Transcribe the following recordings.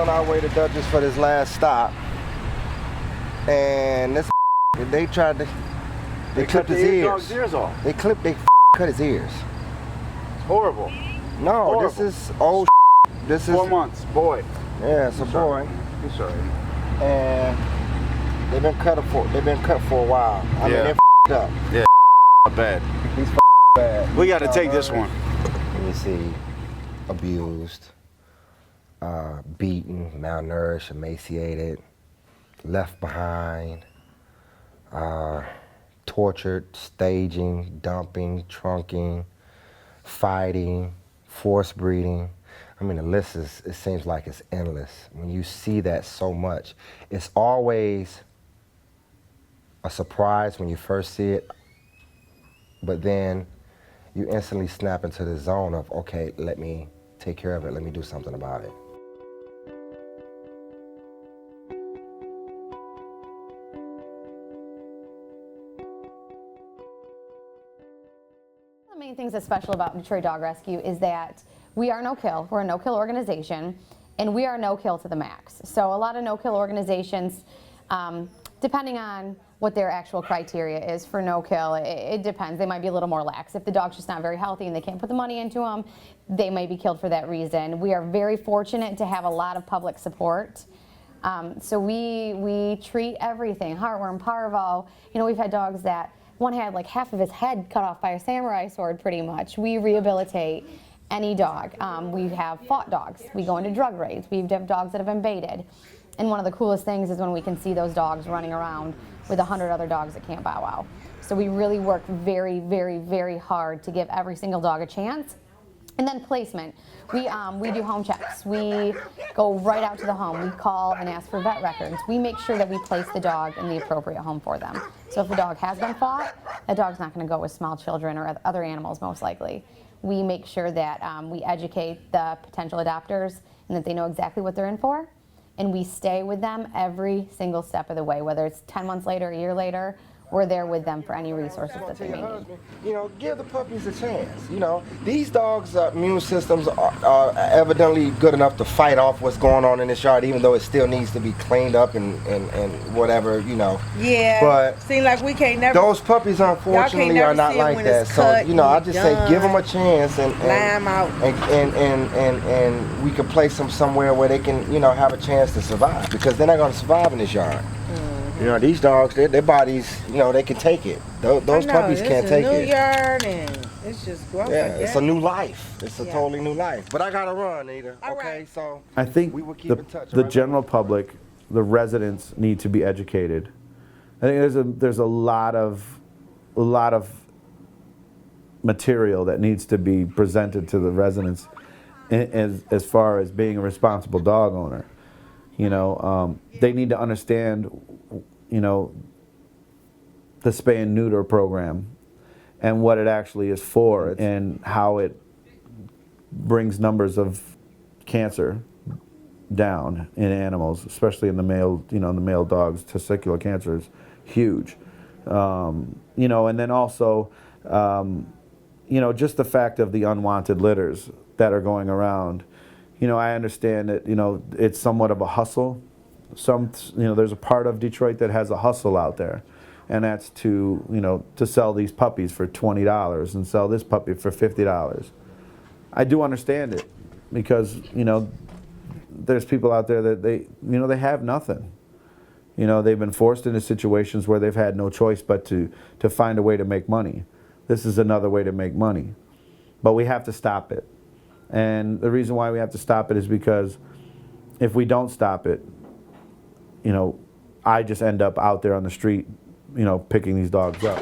on our way to Dutchess for this last stop, and this they tried to they clipped his ears off. They cut his ears. It's horrible. No, horrible. This is old. This is 4 months, boy. Yeah, it's a boy. I'm sorry. And they've been cut for a while. I mean, they're up. Yeah, bad. He's bad. We got to take this one. Let me see. Abused, beaten, malnourished, emaciated, left behind, tortured, staging, dumping, trunking, fighting, force breeding. I mean, the list it seems like it's endless. When you see that so much, it's always a surprise when you first see it, but then you instantly snap into the zone of, okay, let me take care of it, let me do something about it. One of the main things that's special about Detroit Dog Rescue is that we are no-kill. We're a no-kill organization, and we are no-kill to the max. So a lot of no-kill organizations, depending on what their actual criteria is for no-kill, it depends. They might be a little more lax. If the dog's just not very healthy and they can't put the money into them, they may be killed for that reason. We are very fortunate to have a lot of public support. So we treat everything, heartworm, parvo. You know, we've had dogs that one had like half of his head cut off by a samurai sword pretty much. We rehabilitate any dog. We have fought dogs. We go into drug raids. We have dogs that have been baited. And one of the coolest things is when we can see those dogs running around with 100 other dogs at Camp Bow Wow. So we really work very, very, very hard to give every single dog a chance. And then placement. We do home checks. We go right out to the home. We call and ask for vet records. We make sure that we place the dog in the appropriate home for them. So if a dog has been fought, that dog's not going to go with small children or other animals most likely. We make sure that we educate the potential adopters and that they know exactly what they're in for. And we stay with them every single step of the way, whether it's 10 months later, a year later, we're there with them for any resources that they may need. You know, give the puppies a chance. You know, these dogs' immune systems are evidently good enough to fight off what's going on in this yard, even though it still needs to be cleaned up and whatever, you know. Yeah, but seem like we can't never. Those puppies, unfortunately, are not like that. So, you know, I just say give them a chance and we can place them somewhere where they can, you know, have a chance to survive, because they're not going to survive in this yard. You know, these dogs, their bodies, you know, they can take it. Those puppies can't take it. It's a new yard and it's just growing. Yeah, it's a new life. It's a totally new life. But I gotta run, Nita. All okay, right. so I think we will keep in touch. the general public, the residents, need to be educated. I think there's a lot of material that needs to be presented to the residents as far as being a responsible dog owner. You know, they need to understand, you know, the spay and neuter program and what it actually is for and how it brings numbers of cancer down in animals, especially in the male, you know, the male dogs. Testicular cancer is huge. You know, and then also, you know, just the fact of the unwanted litters that are going around. You know, I understand that, you know, it's somewhat of a hustle. You know, there's a part of Detroit that has a hustle out there, and that's to, you know, to sell these puppies for $20 and sell this puppy for $50. I do understand it, because, you know, there's people out there that they have nothing. You know, they've been forced into situations where they've had no choice but to find a way to make money. This is another way to make money, but we have to stop it. And the reason why we have to stop it is because if we don't stop it, you know, I just end up out there on the street, you know, picking these dogs up.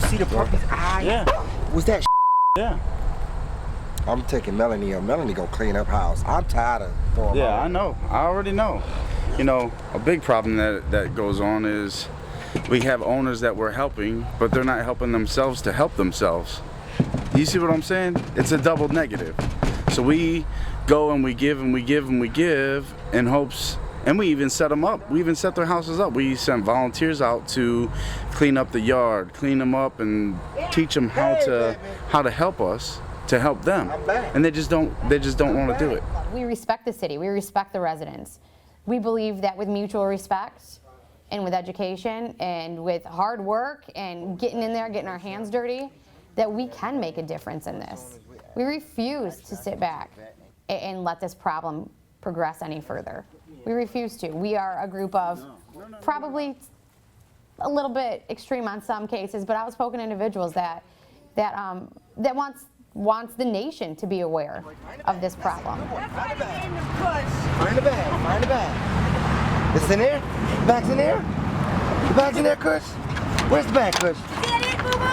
See the puppy's eye? Yeah. Was that Yeah. I'm taking Melanie up. Melanie gonna clean up house. I'm tired of throwing Yeah, I know. I already know. You know, a big problem that goes on is we have owners that we're helping, but they're not helping themselves to help themselves. You see what I'm saying? It's a double negative. So we go and we give and we give and we give in hopes, and we even set them up. We even set their houses up. We send volunteers out to clean up the yard, clean them up, and teach them how to help us to help them, and they just don't want to do it. We respect the city, we respect the residents. We believe that with mutual respect and with education and with hard work and getting in there, getting our hands dirty, that we can make a difference in this. We refuse to sit back and let this problem progress any further. We refuse to. We are a group of probably a little bit extreme on some cases, but outspoken individuals that wants the nation to be aware of this problem. Find the bag. Find the bag. It's in there? The bag's in there? The bag's in there, Kush? Where's the bag, Kush?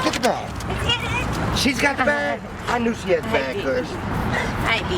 Get the bag. She's got the bag? I knew she had the bag, Kush. Hi, baby.